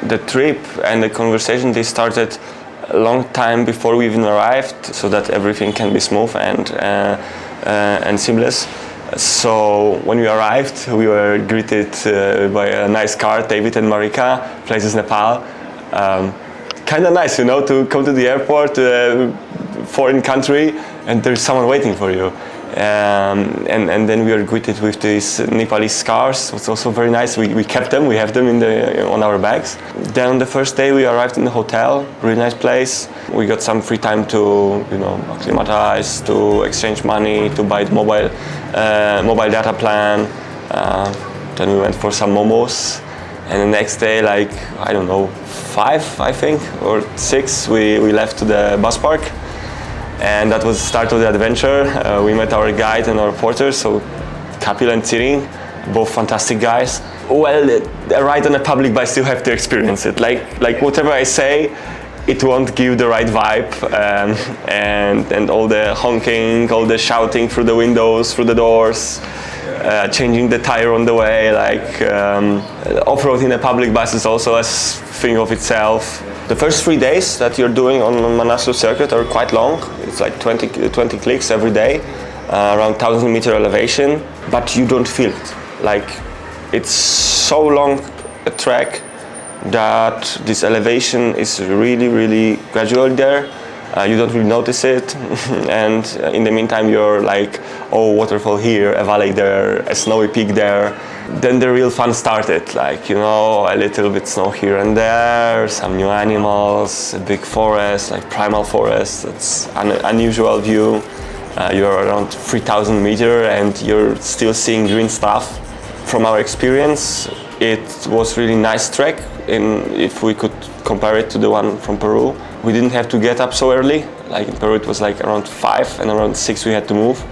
the trip and the conversation, they started a long time before we even arrived, so that everything can be smooth and seamless. So when we arrived, we were greeted by a nice car, Dawid and Marika, places Nepal. Kind of nice, you know, to come to the airport, foreign country, and there's someone waiting for you. And then we were greeted with these Nepalese scarves. It's also very nice. We kept them. We have them on our bags. Then on the first day we arrived in the hotel. Really nice place. We got some free time to, you know, acclimatize, to exchange money, to buy the mobile data plan. Then we went for some momos. And the next day, like, I don't know, 5, I think, or 6, we left to the bus park. And that was the start of the adventure. We met our guide and our porter, so Kapil and Tsiring, both fantastic guys. Well, a ride on a public bike, still have to experience it. Like whatever I say, it won't give the right vibe. And all the honking, all the shouting through the windows, through the doors, changing the tire on the way. Like off-road in a public bus is also a thing of itself. The first 3 days that you're doing on Manaslu Circuit are quite long. It's like 20 clicks every day, around 1,000 meter elevation, but you don't feel it. Like, it's so long a trek that this elevation is really, really gradual there. You don't really notice it, and in the meantime you're like, oh, waterfall here, a valley there, a snowy peak there. Then the real fun started, like, you know, a little bit snow here and there, some new animals, a big forest, like primal forest. It's an unusual view. You're around 3,000 meters and you're still seeing green stuff. From our experience, it was really nice trek, if we could compare it to the one from Peru. We didn't have to get up so early. Like in Peru it was like around 5 and around 6 we had to move.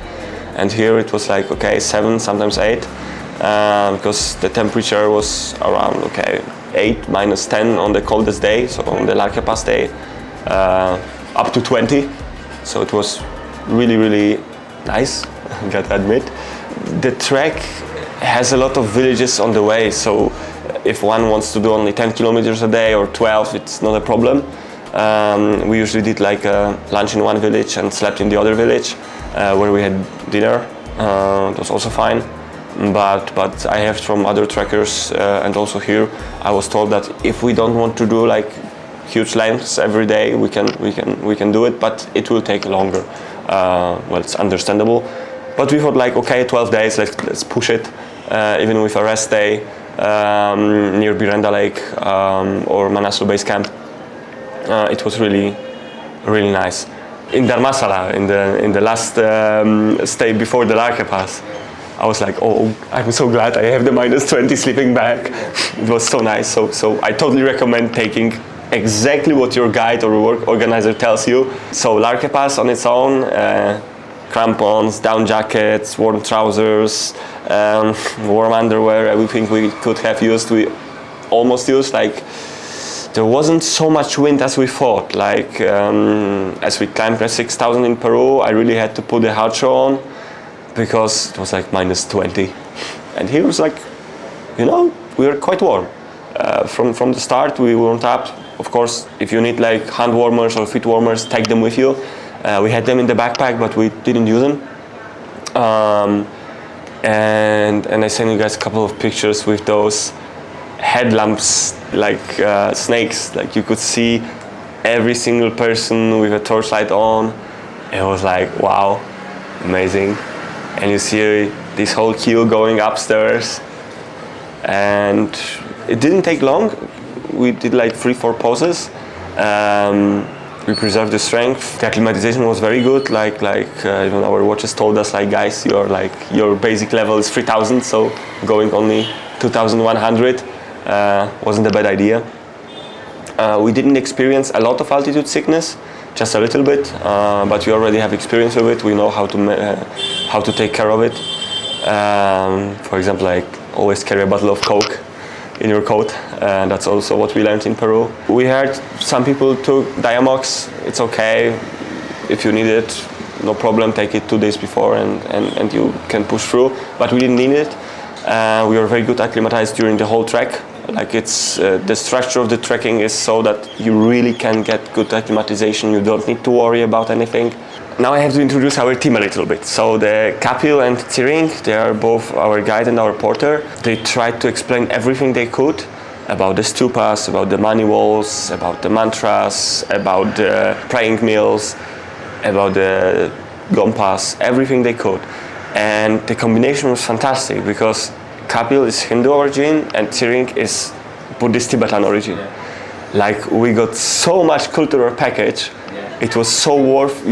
And here it was like, okay, 7, sometimes 8. Because the temperature was around 8, -10 on the coldest day, so on the Larkya La Pass day, up to 20. So it was really, really nice, gotta admit. The trek has a lot of villages on the way, so if one wants to do only 10 kilometers a day or 12, it's not a problem. We usually did like a lunch in one village and slept in the other village, where we had dinner. It was also fine. But I have from other trekkers and also here, I was told that if we don't want to do like huge lengths every day, we can do it, but it will take longer. Well, it's understandable. But we thought like, okay, 12 days, let's push it, even with a rest day near Birenda Lake or Manaslu Base Camp. It was really, really nice. In Dharamsala, in the last stay before the Larkya Pass, I was like, oh, I'm so glad I have the -20 sleeping bag. It was so nice. So I totally recommend taking exactly what your guide or work organizer tells you. So Larkya Pass on its own, crampons, down jackets, warm trousers, warm underwear, everything we could have used, we almost used. Like, there wasn't so much wind as we thought. Like, as we climbed the 6,000 in Peru, I really had to put the hard show on, because it was like -20. And here was like, you know, we were quite warm. From the start we warmed up. Of course, if you need like hand warmers or feet warmers, take them with you. We had them in the backpack, but we didn't use them. And I sent you guys a couple of pictures with those headlamps, like snakes. Like, you could see every single person with a torchlight on. It was like, wow, amazing. And you see this whole queue going upstairs, and it didn't take long. We did like 3-4 poses. We preserved the strength. The acclimatization was very good. Even our watches told us, like, guys, your basic level is 3,000, so going only 2,100 wasn't a bad idea. We didn't experience a lot of altitude sickness, just a little bit, but we already have experience with it. We know how to take care of it. For example, like, always carry a bottle of Coke in your coat. That's also what we learned in Peru. We heard some people took Diamox. It's okay if you need it, no problem. Take it 2 days before and you can push through. But we didn't need it. We were very good acclimatized during the whole trek. Like it's the structure of the trekking is so that you really can get good acclimatization. You don't need to worry about anything. Now I have to introduce our team a little bit. So the Kapil and Tsiring, they are both our guide and our porter. They tried to explain everything they could about the stupas, about the mani walls, about the mantras, about the praying meals, about the gompas, everything they could. And the combination was fantastic because Kapil is Hindu origin and Tsiring is Buddhist Tibetan origin. Like we got so much cultural package. It was so worth,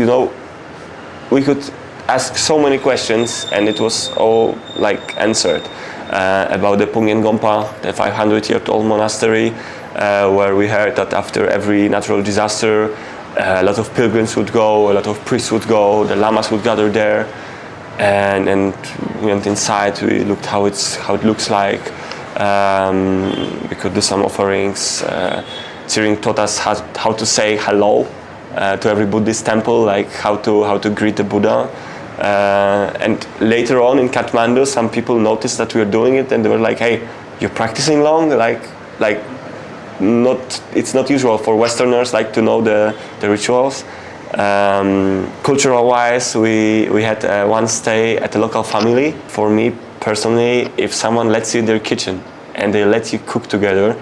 we could ask so many questions and it was all like answered. About the Pungyen Gompa, the 500-year-old monastery, where we heard that after every natural disaster, a lot of pilgrims would go, a lot of priests would go, the lamas would gather there, and we went inside. We looked how it looks like. We could do some offerings. Tsiring taught us how to say hello to every Buddhist temple, like how to greet the Buddha. And later on in Kathmandu, some people noticed that we were doing it, and they were like, "Hey, you're practicing long? It's not usual for Westerners like to know the rituals." Cultural-wise, we had one stay at a local family. For me personally, if someone lets you in their kitchen and they let you cook together,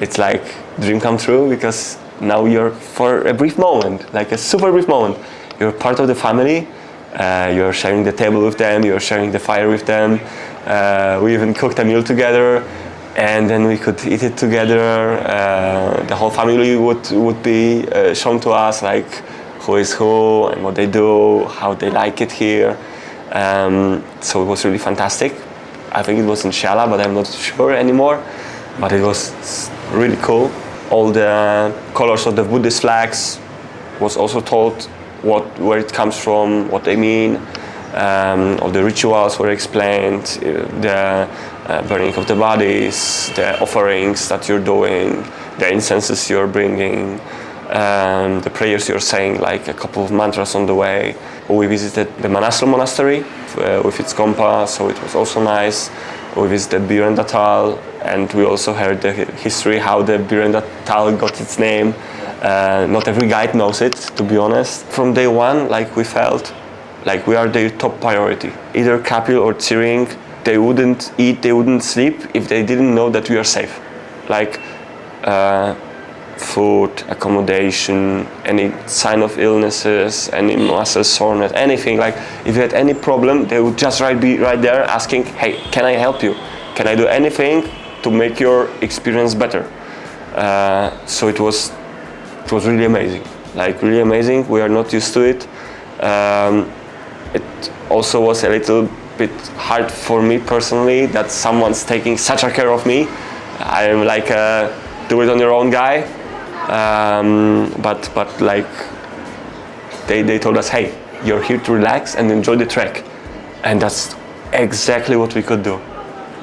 it's like dream come true because now you're for a brief moment, like a super brief moment, you're part of the family. You're sharing the table with them, you're sharing the fire with them. We even cooked a meal together and then we could eat it together. The whole family would be shown to us, like who is who and what they do, how they like it here. So it was really fantastic. I think it was in Shala, but I'm not sure anymore. But it was really cool. All the colors of the Buddhist flags was also told where it comes from, what they mean. All the rituals were explained, the burning of the bodies, the offerings that you're doing, the incenses you're bringing, the prayers you're saying, like a couple of mantras on the way. We visited the Manaslu monastery with its gompa, so it was also nice. We visited Birenda Tal, and we also heard the history, how the Birenda Tal got its name. Not every guide knows it, to be honest. From day one, like we felt like we are their top priority. Either Kapil or Tsiring, they wouldn't eat, they wouldn't sleep if they didn't know that we are safe. Like food, accommodation, any sign of illnesses, any muscle soreness, anything. Like if you had any problem, they would just be right there asking, "Hey, can I help you? Can I do anything to make your experience better?" So it was really amazing, like really amazing. We are not used to it. It also was a little bit hard for me personally that someone's taking such a care of me. I'm like a do it on your own guy, but like they told us, "Hey, you're here to relax and enjoy the trek," and that's exactly what we could do.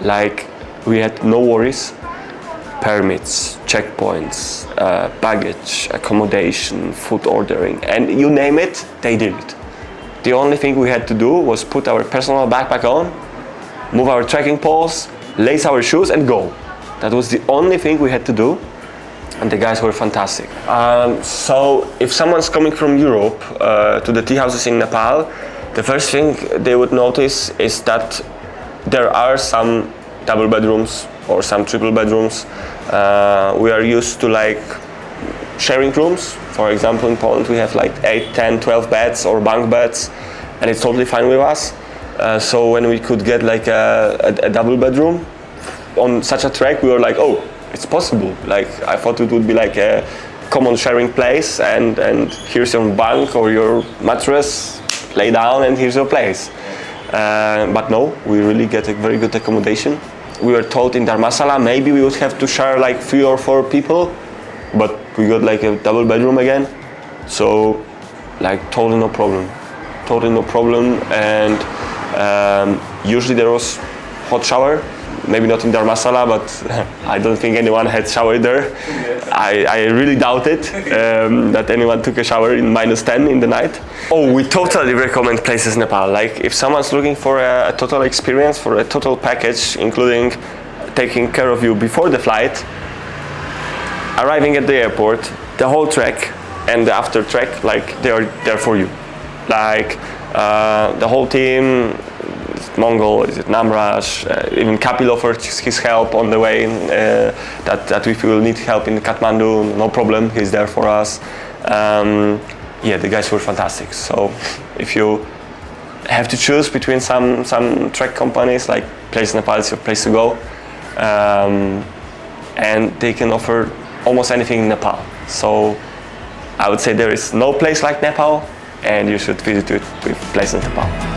Like we had no worries. Permits, checkpoints, baggage, accommodation, food ordering, and you name it, they did it. The only thing we had to do was put our personal backpack on, move our trekking poles, lace our shoes and go. That was the only thing we had to do, and the guys were fantastic. So if someone's coming from Europe to the tea houses in Nepal, the first thing they would notice is that there are some double bedrooms or some triple bedrooms. We are used to like sharing rooms. For example, in Poland we have like 8, 10, 12 beds or bunk beds, and it's totally fine with us. So when we could get like a double bedroom on such a trek, we were like, oh, it's possible. Like I thought it would be like a common sharing place and here's your bunk or your mattress, lay down and here's your place. But no, we really get a very good accommodation. We were told in Dharmasala maybe we would have to share like 3 or 4 people, but we got like a double bedroom again. So like totally no problem. And usually there was hot shower. Maybe not in Dharmasala, but I don't think anyone had showered there. I really doubt it that anyone took a shower in -10 in the night. Oh, we totally recommend places in Nepal. Like if someone's looking for a total experience, for a total package, including taking care of you before the flight, arriving at the airport, the whole trek and the after trek, like they are there for you. Like the whole team, Mongol, is it Namraj, even Kapil offered his help on the way, that if we will need help in Kathmandu, no problem, he's there for us. Yeah, the guys were fantastic. So if you have to choose between some trek companies, like Place Nepal is your place to go, and they can offer almost anything in Nepal. So I would say there is no place like Nepal, and you should visit it with Place Nepal.